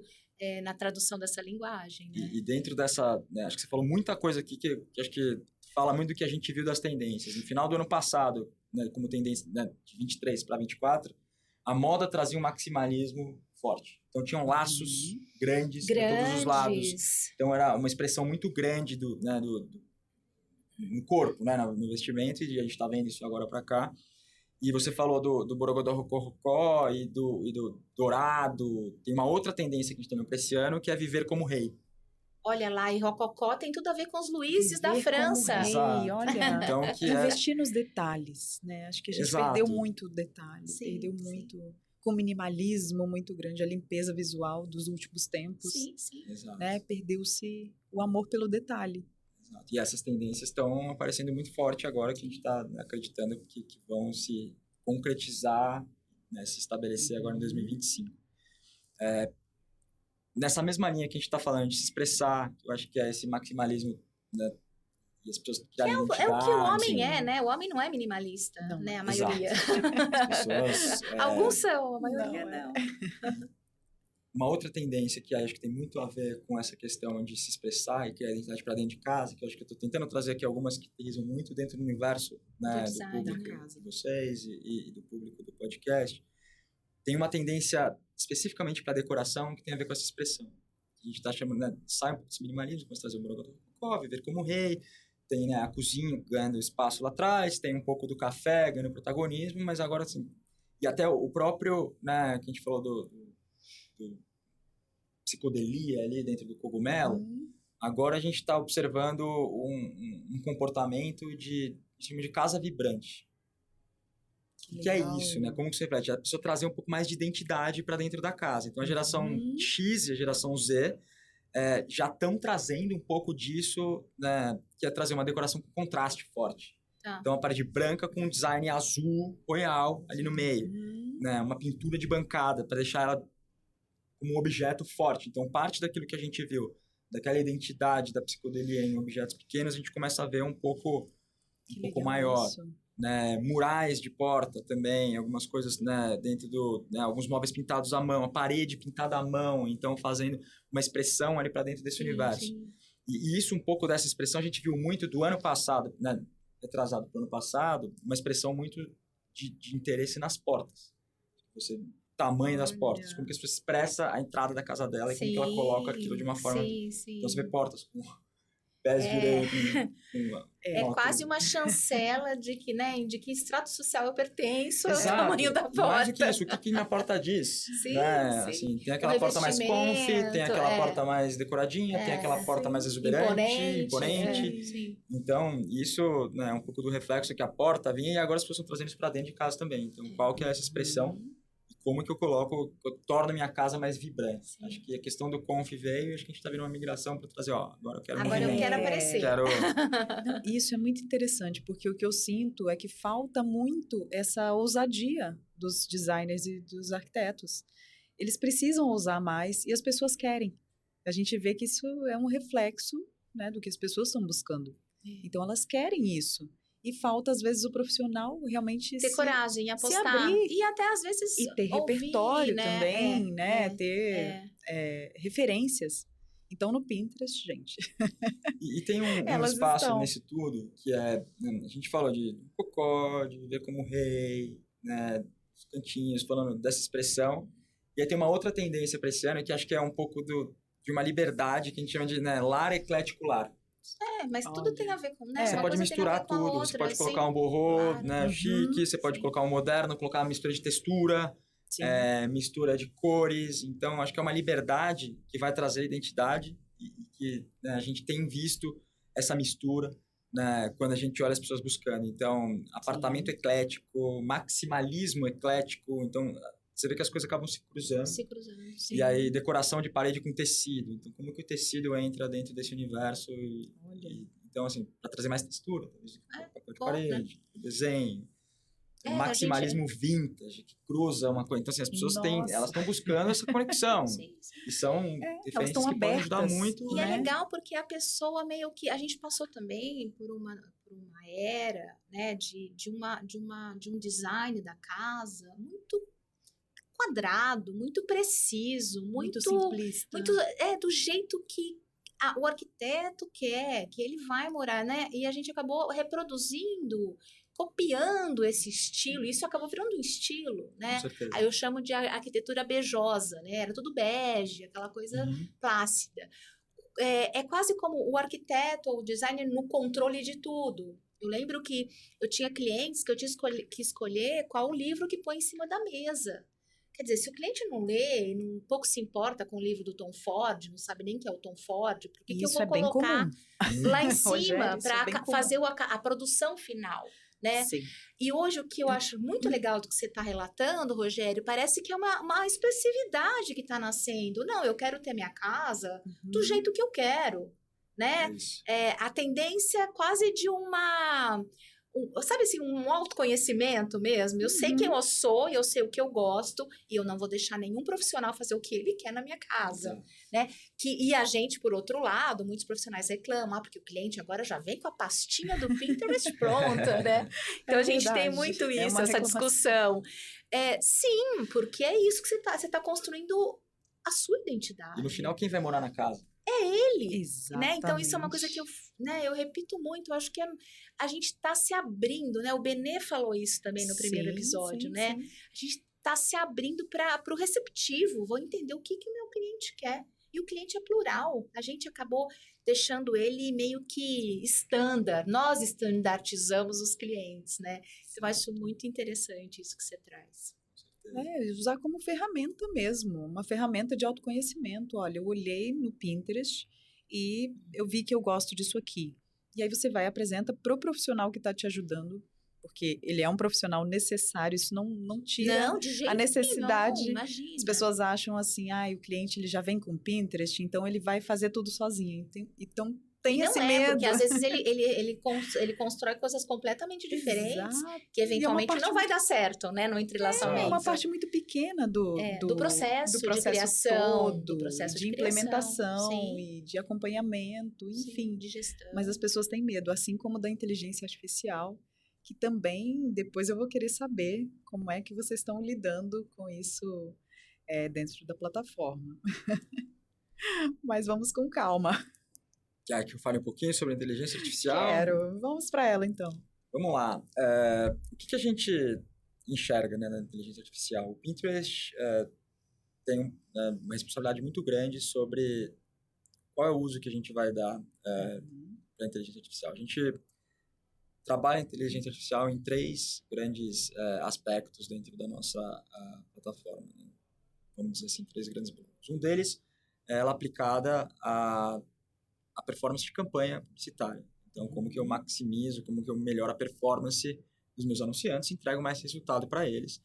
na tradução dessa linguagem. Né? E dentro dessa, né, acho que você falou muita coisa aqui que acho que fala muito do que a gente viu das tendências. No final do ano passado, né, como tendência, né, de 23 para 24, a moda trazia um maximalismo forte. Então, tinham laços grandes por todos os lados. Então, era uma expressão muito grande no corpo, né, no vestimento, e a gente está vendo isso agora para cá. E você falou do Borogodó Rococó e do dourado. Tem uma outra tendência que a gente tem para esse ano, que é viver como rei. Olha lá, e Rococó tem tudo a ver com os Luizes da Viver França. como rei, Exato. olha. Então, que Investir nos detalhes, né? Acho que a gente Exato. perdeu muito detalhe, Sim, perdeu sim. muito com o minimalismo muito grande, a limpeza visual dos últimos tempos, Sim, sim. Exato. né? Perdeu-se o amor pelo detalhe. Exato. E essas tendências estão aparecendo muito forte agora, que a gente está acreditando que vão se concretizar, né, se estabelecer agora em 2025. Nessa mesma linha que a gente está falando de se expressar, eu acho que é esse maximalismo, né, e as pessoas criarem É o que o identidade, homem é, né? O homem não é minimalista, Não, né? A exato. maioria. As pessoas, Alguns são, a maioria Não, não. Uma outra tendência que acho que tem muito a ver com essa questão de se expressar e criar identidade para dentro de casa, que eu acho que eu estou tentando trazer aqui algumas que utilizam muito dentro do universo, né, do design, público da casa. de vocês e do público do podcast. Tem uma tendência especificamente para decoração que tem a ver com essa expressão. A gente está chamando, né, sai um pouco desse minimalismo, vamos trazer o Morogotó, viver como rei, tem, né, a cozinha ganhando espaço lá atrás, tem um pouco do café ganhando protagonismo, mas agora assim, e até o próprio, né, que a gente falou do psicodelia ali dentro do cogumelo, agora a gente está observando um comportamento de casa vibrante. Que é isso, né? Como que você repete? A pessoa trazer um pouco mais de identidade para dentro da casa. Então, a geração X e a geração Z já estão trazendo um pouco disso, né? Que é trazer uma decoração com contraste forte. Tá. Então, a parede branca com um design azul royal ali no meio. Né? Uma pintura de bancada para deixar ela como um objeto forte. Então, parte daquilo que a gente viu, daquela identidade da psicodelia em objetos pequenos, a gente começa a ver um pouco maior. Isso. Né, murais de porta também, algumas coisas, né, dentro do, né, alguns móveis pintados à mão, a parede pintada à mão, então fazendo uma expressão ali para dentro desse universo. Sim. E isso, um pouco dessa expressão, a gente viu muito do ano passado, né, retrasado do ano passado, uma expressão muito de interesse nas portas. Tamanho das portas, como que as pessoas expressam a entrada da casa dela e como que ela coloca aquilo de uma forma. Sim. Então você vê portas com pés direitos. É quase uma chancela de que extrato social eu pertenço, Exato. é o tamanho da porta. Mais do que isso, o que minha porta diz. Sim, né? sim. Assim, tem aquela porta mais comfy, tem aquela é. porta mais decoradinha, tem aquela porta mais exuberante, imponente. Sim. Então, isso, né, é um pouco do reflexo que a porta vinha e agora as pessoas estão trazendo isso para dentro de casa também. Então, qual que é essa expressão? E como que eu torno a minha casa mais vibrante? Sim. Acho que a questão do comfy veio e acho que a gente está vendo uma migração para trazer, agora eu quero Eu quero aparecer. Não, isso é muito interessante, porque o que eu sinto é que falta muito essa ousadia dos designers e dos arquitetos. Eles precisam ousar mais e as pessoas querem. A gente vê que isso é um reflexo, né, do que as pessoas estão buscando. Então, elas querem isso. E falta, às vezes, o profissional realmente ter coragem, apostar. abrir. E até, às vezes, E ter ouvir, repertório né? também, né? Ter referências. Então, no Pinterest, gente. E tem um Elas espaço estão. nesse tudo que é... Né, a gente falou de cocó, de viver como rei, né, os cantinhos, falando dessa expressão. E aí tem uma outra tendência para esse ano que acho que é um pouco de uma liberdade que a gente chama de, né, lar eclético-lar. Mas tudo tem a ver com, né? Você pode misturar tudo, você pode colocar um borrô, né, chique, você pode colocar um moderno, colocar uma mistura de textura, mistura de cores. Então, acho que é uma liberdade que vai trazer identidade e que, né, a gente tem visto essa mistura, né, quando a gente olha as pessoas buscando. Então, apartamento eclético, maximalismo eclético. Então, você vê que as coisas acabam se cruzando. Sim. E aí, decoração de parede com tecido. Então, como que o tecido entra dentro desse universo? Então, assim, para trazer mais textura, talvez, papel de parede, desenho. O maximalismo vintage, que cruza uma coisa. Então, assim, as pessoas elas estão buscando essa conexão. Sim. E são referências que podem ajudar muito. E é legal porque a pessoa meio que... A gente passou também por uma era, né, de um design da casa muito quadrado, muito preciso, muito simplista. Do jeito que o arquiteto quer, que ele vai morar, né? E a gente acabou reproduzindo, copiando esse estilo, isso acabou virando um estilo, né? Aí eu chamo de arquitetura bejosa, né? Era tudo bege, aquela coisa plácida. É quase como o arquiteto ou o designer no controle de tudo. Eu lembro que eu tinha clientes que eu tinha que escolher qual o livro que põe em cima da mesa. Quer dizer, se o cliente não lê e um pouco se importa com o livro do Tom Ford, não sabe nem quem é o Tom Ford, por que eu Isso vou é bem colocar comum. lá em Rogério, cima isso é bem para comum. fazer a produção final, né? Sim. E hoje o que eu acho muito legal do que você está relatando, Rogério, parece que é uma expressividade que está nascendo. Não, eu quero ter minha casa do jeito que eu quero, né? A tendência quase de sabe assim, um autoconhecimento mesmo. Eu sei quem eu sou, eu sei o que eu gosto, e eu não vou deixar nenhum profissional fazer o que ele quer na minha casa, né? E a gente, por outro lado, muitos profissionais reclamam, porque o cliente agora já vem com a pastinha do Pinterest pronta, né? Então, a gente tem muito isso, essa discussão. Sim, porque é isso que você tá construindo a sua identidade. E no final, quem vai morar na casa? É ele, Exatamente. né? Então, isso é uma coisa que eu repito muito. Eu acho que a gente está se abrindo, né? O Benê falou isso também no primeiro episódio, né? Sim. A gente está se abrindo para o receptivo. Vou entender o que o meu cliente quer. E o cliente é plural. A gente acabou deixando ele meio que estándar. Nós estandartizamos os clientes, né? Então, eu acho muito interessante isso que você traz. Usar como ferramenta mesmo, uma ferramenta de autoconhecimento. Olha, eu olhei no Pinterest e eu vi que eu gosto disso aqui. E aí você vai e apresenta pro profissional que está te ajudando, porque ele é um profissional necessário, isso não tira a necessidade. Não, imagina. As pessoas acham assim, o cliente ele já vem com Pinterest, então ele vai fazer tudo sozinho. Então, tem esse medo. Porque às vezes ele constrói coisas completamente diferentes. Exato. Que eventualmente não vai dar certo, né, no entrelaçamento. É uma parte muito pequena do processo de criação, do processo de implementação e de acompanhamento, enfim. De gestão. Mas as pessoas têm medo, assim como da inteligência artificial, que também depois eu vou querer saber como é que vocês estão lidando com isso dentro da plataforma. Mas vamos com calma. Quer que eu fale um pouquinho sobre a inteligência artificial? Quero. Vamos para ela, então. Vamos lá. O que a gente enxerga, né, na inteligência artificial? O Pinterest tem uma responsabilidade muito grande sobre qual é o uso que a gente vai dar para a inteligência artificial. A gente trabalha a inteligência artificial em 3 grandes aspectos dentro da nossa plataforma. Né? Vamos dizer assim, 3 grandes blocos. Um deles é ela aplicada a performance de campanha publicitária. Então, como que eu maximizo, como que eu melhoro a performance dos meus anunciantes e entrego mais resultado para eles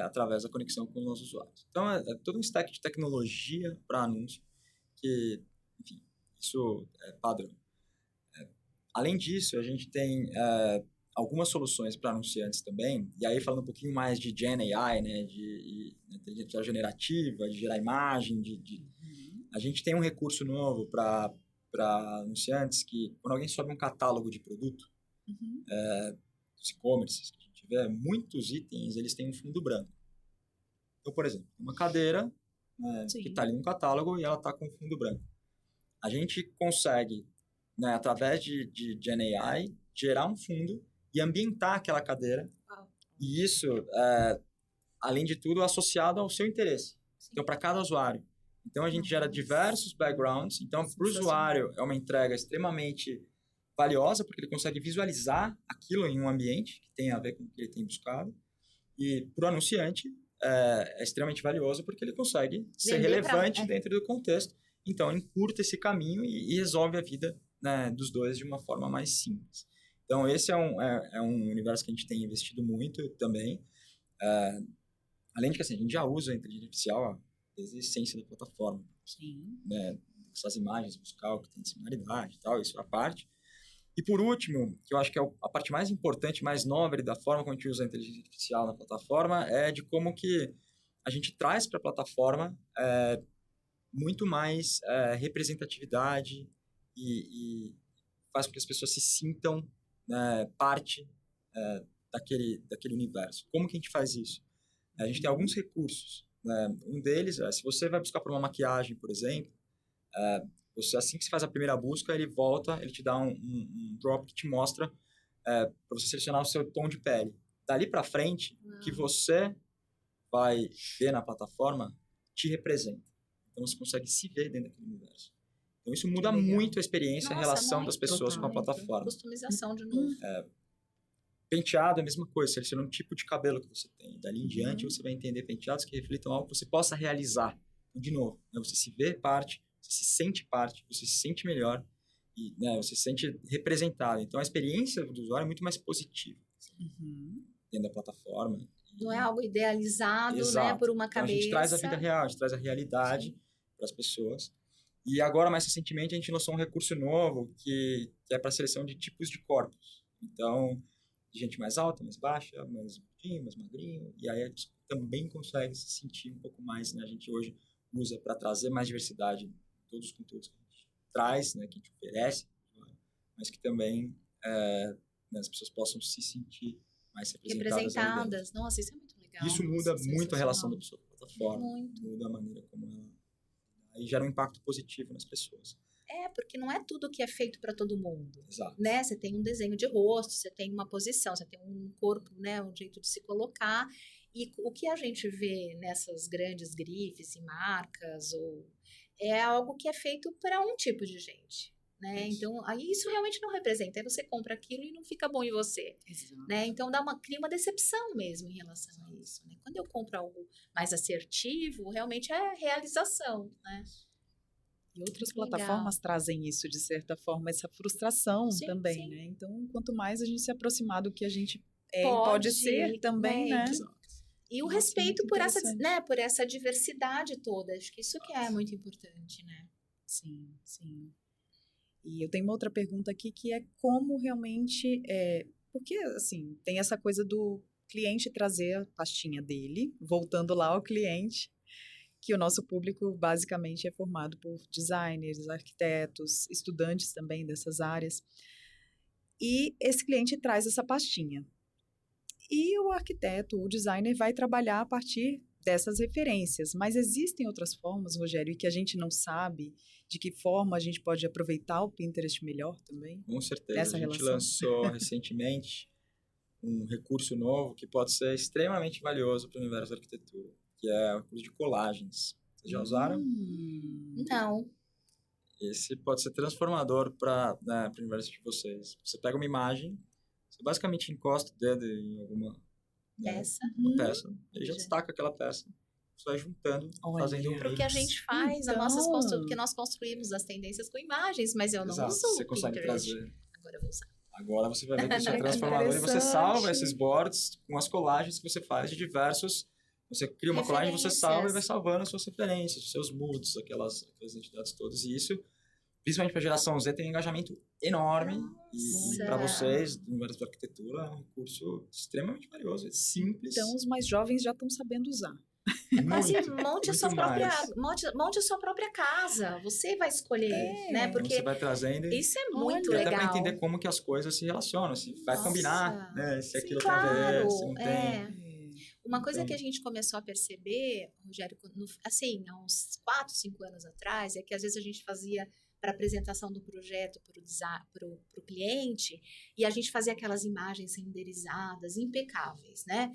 através da conexão com os usuários. Então, é todo um stack de tecnologia para anúncio que, enfim, isso é padrão. Além disso, a gente tem algumas soluções para anunciantes também, e aí falando um pouquinho mais de Gen AI, né, de inteligência generativa, de gerar imagem, a gente tem um recurso novo para anunciantes que, quando alguém sobe um catálogo de produto, dos e-commerces que a gente vê, muitos itens eles têm um fundo branco. Então, por exemplo, uma cadeira que está ali no catálogo e ela está com fundo branco. A gente consegue, né, através de Gen AI, gerar um fundo e ambientar aquela cadeira. E isso, além de tudo, associado ao seu interesse. Sim. Então, para cada usuário. Então, a gente gera diversos backgrounds. Então, para o usuário, é uma entrega extremamente valiosa, porque ele consegue visualizar aquilo em um ambiente que tem a ver com o que ele tem buscado. E para o anunciante, é extremamente valioso, porque ele consegue ser relevante dentro do contexto. Então, encurta esse caminho e resolve a vida, né, dos dois de uma forma mais simples. Então, esse é um universo que a gente tem investido muito também. Além de que assim, a gente já usa a inteligência artificial desde a essência da plataforma. Sim. Né, essas imagens, buscar o que tem de similaridade e tal, isso é a parte. E por último, que eu acho que é a parte mais importante, mais nobre da forma como a gente usa a inteligência artificial na plataforma, é de como que a gente traz para a plataforma muito mais representatividade e faz com que as pessoas se sintam parte daquele universo. Como que a gente faz isso? A gente tem alguns recursos. Um deles se você vai buscar por uma maquiagem, por exemplo, você, assim que você faz a primeira busca, ele volta, ele te dá um drop que te mostra para você selecionar o seu tom de pele. Dali para frente, o que você vai ver na plataforma te representa. Então, você consegue se ver dentro daquele universo. Então, isso muda muito a experiência, a relação das pessoas com a plataforma. Customização de novo. Penteado é a mesma coisa, seleciona um tipo de cabelo que você tem. Dali em diante, você vai entender penteados que reflitam algo que você possa realizar. Então, de novo, né, você se vê parte, você se sente parte, você se sente melhor e, né, você se sente representado. Então, a experiência do usuário é muito mais positiva dentro da plataforma. Não é algo idealizado, Exato. né, por uma Então, cabeça. a gente traz a vida real, a gente traz a realidade para as pessoas. E agora, mais recentemente, a gente lançou um recurso novo que é para seleção de tipos de corpos. Então, gente mais alta, mais baixa, mais gordinho, mais magrinho. E aí a gente também consegue se sentir um pouco mais, né? A gente hoje usa para trazer mais diversidade em todos os conteúdos que a gente traz, né? Que a gente oferece, mas que também né, as pessoas possam se sentir mais representadas. Nossa, isso é muito legal. Isso muda muito a relação da pessoa com a plataforma. Muda a maneira como ela... Aí gera um impacto positivo nas pessoas. Porque não é tudo que é feito para todo mundo. Exato. Né? Você tem um desenho de rosto, você tem uma posição, você tem um corpo, né? Um jeito de se colocar. E o que a gente vê nessas grandes grifes e marcas é algo que é feito para um tipo de gente. Né? Então, aí isso realmente não representa. Aí você compra aquilo e não fica bom em você. Né? Então, cria uma decepção mesmo em relação a isso. Né? Quando eu compro algo mais assertivo, realmente é realização, né? E outras plataformas trazem isso, de certa forma, essa frustração também, sim. né? Então, quanto mais a gente se aproximar do que a gente pode ser também, né? E o respeito por essa diversidade toda. Acho que isso que é muito importante, né? Sim, sim. E eu tenho uma outra pergunta aqui, que é como realmente... porque, assim, tem essa coisa do cliente trazer a pastinha dele, voltando lá ao cliente, que o nosso público basicamente é formado por designers, arquitetos, estudantes também dessas áreas. E esse cliente traz essa pastinha. E o arquiteto, o designer, vai trabalhar a partir dessas referências. Mas existem outras formas, Rogério, e que a gente não sabe de que forma a gente pode aproveitar o Pinterest melhor também? Com certeza. Essa a gente relação. lançou recentemente um recurso novo que pode ser extremamente valioso para o universo da arquitetura, que é o recurso de colagens. Vocês já usaram? Não. Esse pode ser transformador para o universo de vocês. Você pega uma imagem, você basicamente encosta o dedo em alguma peça, e já destaca aquela peça. Você vai juntando, fazendo um Porque a gente faz porque nós construímos as tendências com imagens, mas eu não uso você o consegue Pinterest. trazer. Agora eu vou usar. Agora você vai ver que isso é transformador e você salva esses boards com as colagens que você faz de diversos... Você cria uma colagem, você salva e vai salvando as suas referências, os seus moods, aquelas entidades todas. E isso, principalmente para a geração Z, tem um engajamento enorme. E para vocês, do universo da arquitetura, é um recurso extremamente valioso, é simples. Então, os mais jovens já estão sabendo usar. Quase monte a sua própria casa. Você vai escolher, né? Porque você vai trazendo. Isso é muito legal. Até para entender como que as coisas se relacionam, se vai combinar, né? Se aquilo tem a ver, se não tem. Uma coisa que a gente começou a perceber, Rogério, assim, há uns 4, 5 anos atrás, é que às vezes a gente fazia para apresentação do projeto para o cliente, e a gente fazia aquelas imagens renderizadas, impecáveis, né?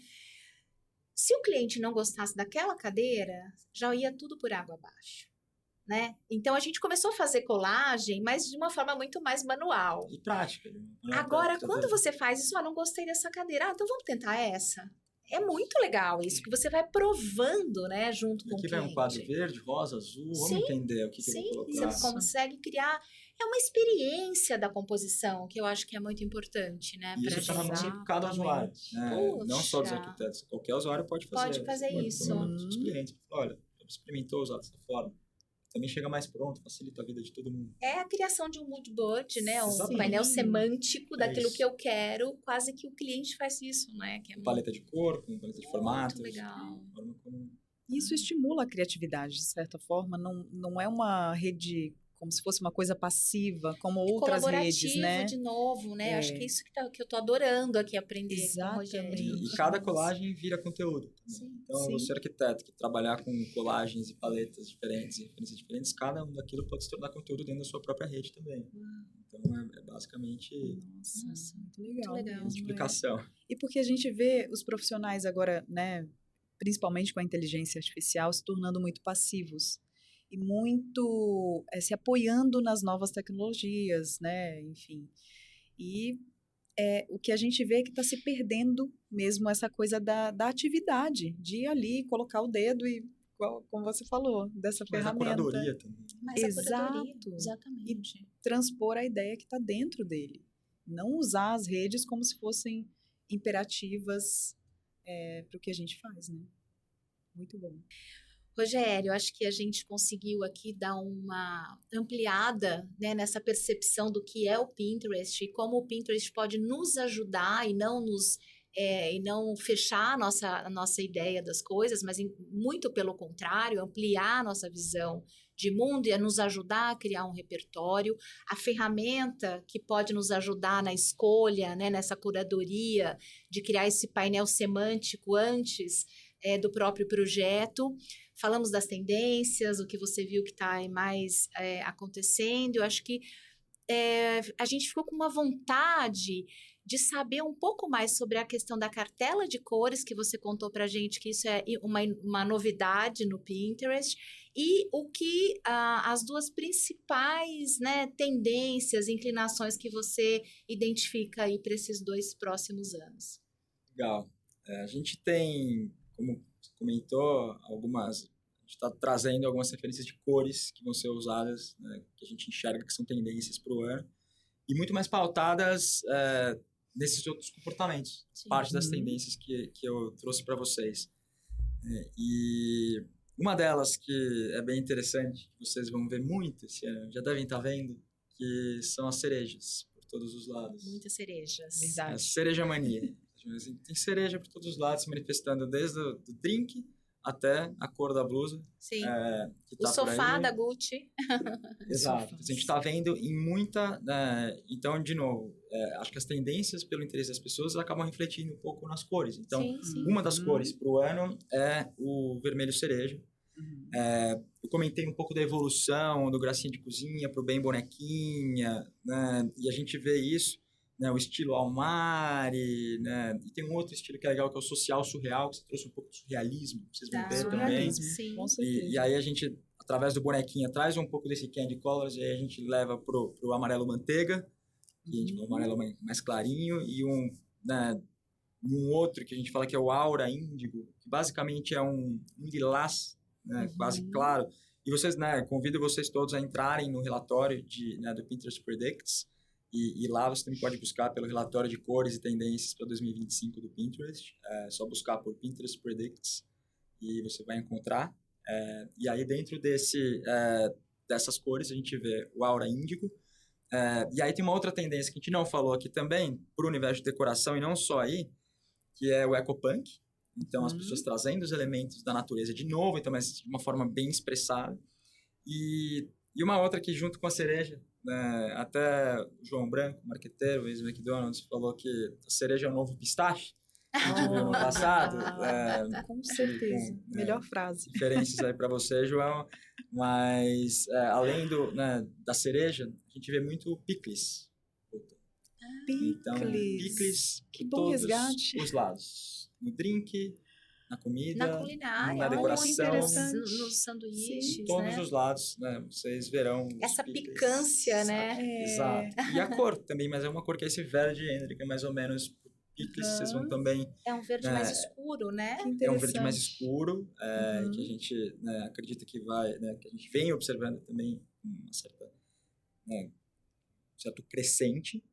Se o cliente não gostasse daquela cadeira, já ia tudo por água abaixo, né? Então, a gente começou a fazer colagem, mas de uma forma muito mais manual. E prática. Agora, quando você faz isso, não gostei dessa cadeira, então vamos tentar essa. É muito legal isso, que você vai provando, né, junto com o cliente. Aqui vai um quadro verde, rosa, azul, vamos entender o que eu vou colocar. Você consegue criar... É uma experiência da composição, que eu acho que é muito importante, né? E isso está na mão de cada usuário, né? Não só dos arquitetos, qualquer usuário pode fazer. Pode fazer isso. Os clientes, olha, experimentou usar dessa forma. Também chega mais pronto, facilita a vida de todo mundo. É a criação de um mood board, né? Um painel semântico daquilo que eu quero. Quase que o cliente faz isso, né? Que é paleta de cor, com paleta de formatos. Muito legal. Isso estimula a criatividade, de certa forma. Não é uma rede como se fosse uma coisa passiva, como outras redes, né? De novo, né? Acho que é isso que eu tô adorando aqui aprender. Exatamente. E cada colagem vira conteúdo. Então, você arquiteto que trabalhar com colagens e paletas diferentes, e referências diferentes, cada um daquilo pode se tornar conteúdo dentro da sua própria rede também. Então, é basicamente... Nossa, muito legal. Multiplicação. E porque a gente vê os profissionais agora, né, principalmente com a inteligência artificial, se tornando muito passivos. E muito se apoiando nas novas tecnologias, né? Enfim. E o que a gente vê é que está se perdendo mesmo essa coisa da atividade, de ir ali, colocar o dedo e, como você falou, dessa Mas a ferramenta. curadoria também. Mas a curadoria, Exato. exatamente. Transpor a ideia que está dentro dele. Não usar as redes como se fossem imperativas para o que a gente faz, né? Muito bom. Rogério, acho que a gente conseguiu aqui dar uma ampliada, né, nessa percepção do que é o Pinterest e como o Pinterest pode nos ajudar e não fechar a nossa ideia das coisas, mas muito pelo contrário, ampliar a nossa visão de mundo e a nos ajudar a criar um repertório. A ferramenta que pode nos ajudar na escolha, né, nessa curadoria, de criar esse painel semântico antes do próprio projeto. Falamos das tendências, o que você viu que está mais acontecendo. Eu acho que a gente ficou com uma vontade de saber um pouco mais sobre a questão da cartela de cores, que você contou para a gente que isso é uma novidade no Pinterest, e o que as duas principais, né, tendências, inclinações que você identifica aí para esses 2 próximos anos. Legal. A gente tem, como você comentou, a gente está trazendo algumas referências de cores que vão ser usadas, né, que a gente enxerga que são tendências para o ano, e muito mais pautadas nesses outros comportamentos, Sim. parte das tendências que eu trouxe para vocês. E uma delas que é bem interessante, que vocês vão ver muito esse ano, já devem estar vendo, que são as cerejas por todos os lados. Muitas cerejas. Verdade. A cereja mania. Tem cereja por todos os lados, se manifestando desde o drink até a cor da blusa. Sim. Que tá O sofá por da Gucci. Exato. A gente está vendo em muita... então, de novo, acho que as tendências pelo interesse das pessoas acabam refletindo um pouco nas cores. Então, Sim. uma das cores para o ano é o vermelho cereja. Eu comentei um pouco da evolução do gracinha de cozinha para o bem bonequinha, né? E a gente vê isso, né? O estilo Almari, né? E tem um outro estilo que é legal, que é o social surreal, que você trouxe um pouco de surrealismo, vocês vão ver também. Sim. Com certeza. E aí a gente, através do bonequinha, traz um pouco desse candy colors e aí a gente leva pro amarelo manteiga, que a gente o amarelo mais clarinho, e um outro que a gente fala que é o aura índigo, que basicamente é um lilás, né, quase claro. E vocês, né, convido vocês todos a entrarem no relatório do Pinterest Predicts, e lá você também pode buscar pelo relatório de cores e tendências para 2025 do Pinterest. É só buscar por Pinterest Predicts e você vai encontrar. E aí dentro dessas cores a gente vê o aura índigo. E aí tem uma outra tendência que a gente não falou aqui também, para o universo de decoração e não só aí, que é o ecopunk. Então, as pessoas trazendo os elementos da natureza de novo, então, mas de uma forma bem expressada. E uma outra que, junto com a cereja, né, até o João Branco, marqueteiro, ex-McDonald's, falou que a cereja é o novo pistache, que a gente viu no passado. Com certeza. Melhor frase. Referências aí para você, João. Mas, além da cereja, a gente vê muito picles. Então, picles Que por bom todos resgate. os lados. No drink, na comida, Na culinária, na decoração, nos sanduíches, todos né? os lados, né? Vocês verão Essa picles, picância, né? Exato. E a cor também, mas é uma cor que é esse verde, que é mais ou menos picles, vocês vão também... É um verde mais escuro, né? É um verde mais escuro, que a gente acredita que que a gente vem observando também uma certo crescente.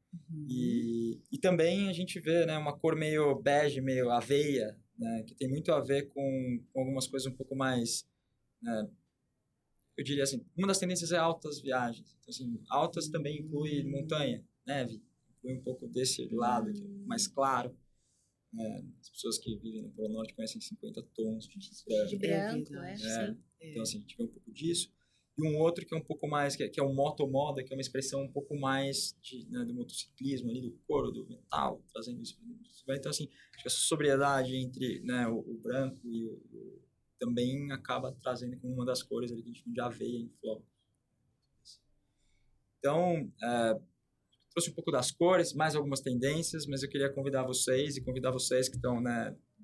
E também a gente vê, né, uma cor meio bege, meio aveia, né, que tem muito a ver com algumas coisas um pouco mais, eu diria assim, uma das tendências é altas viagens. Então, assim, altas também inclui montanha, neve, inclui um pouco desse lado aqui, mais claro. As pessoas que vivem no Polo Norte conhecem 50 tons de branco, sim. Então, assim, a gente vê um pouco disso. E um outro que é um pouco mais, que é o motomoda, que é uma expressão um pouco mais do motociclismo, ali, do couro, do metal, trazendo isso. Então, assim, acho que essa sobriedade entre o branco e o também acaba trazendo como uma das cores ali que a gente chama de aveia em flor. Então, trouxe um pouco das cores, mais algumas tendências, mas eu queria convidar vocês que estão,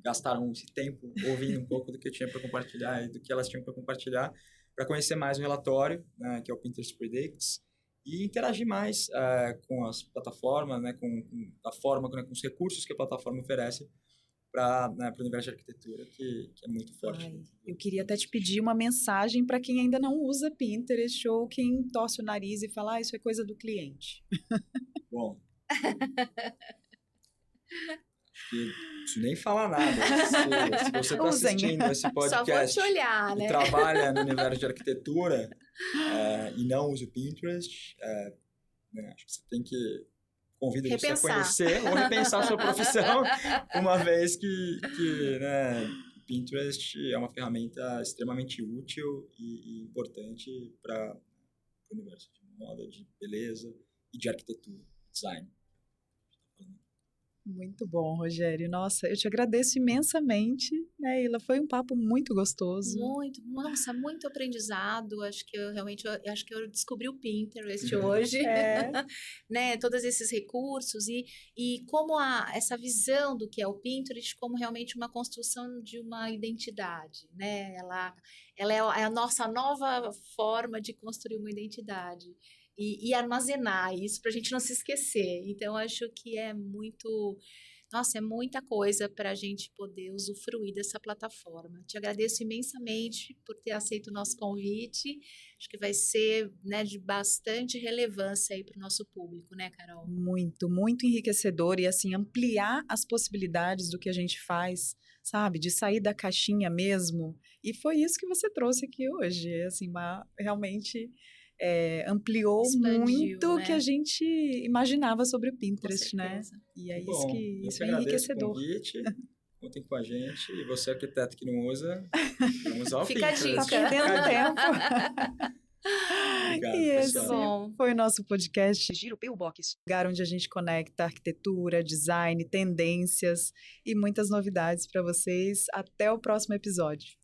gastaram esse tempo ouvindo um pouco do que eu tinha para compartilhar e do que elas tinham para compartilhar, para conhecer mais o relatório, que é o Pinterest Predicts, e interagir mais com as plataformas, né, com a forma, né, com os recursos que a plataforma oferece para o universo de arquitetura, que é muito forte. Ai, eu queria até te pedir uma mensagem para quem ainda não usa Pinterest ou quem torce o nariz e fala, isso é coisa do cliente. Bom, não preciso nem falar nada. Se você está assistindo esse podcast Só vou te olhar, né? e trabalha no universo de arquitetura e não usa o Pinterest, né, acho que você tem que convido você a conhecer ou repensar a sua profissão, uma vez que né, o Pinterest é uma ferramenta extremamente útil e importante para o universo de moda, de beleza e de arquitetura, design. Muito bom, Rogério. Nossa, eu te agradeço imensamente, né, Ila? Foi um papo muito gostoso. Muito aprendizado. Acho que eu descobri o Pinterest hoje, né? Todos esses recursos e como essa visão do que é o Pinterest como realmente uma construção de uma identidade, né? Ela é a nossa nova forma de construir uma identidade. E armazenar isso para a gente não se esquecer. Então, acho que é muita coisa para a gente poder usufruir dessa plataforma. Te agradeço imensamente por ter aceito o nosso convite. Acho que vai ser, né, de bastante relevância aí para o nosso público, né, Carol? Muito, muito enriquecedor e, assim, ampliar as possibilidades do que a gente faz, sabe? De sair da caixinha mesmo. E foi isso que você trouxe aqui hoje, assim, realmente... ampliou Expandiu, muito o né? que a gente imaginava sobre o Pinterest, né? E é isso é enriquecedor. O convite, contem com a gente. E você, arquiteto que não usa, vamos usar o Fica Pinterest. a dica. Tá perdendo tempo. Obrigado, e esse pessoal. foi o nosso podcast Giro PU Box, lugar onde a gente conecta arquitetura, design, tendências e muitas novidades para vocês. Até o próximo episódio.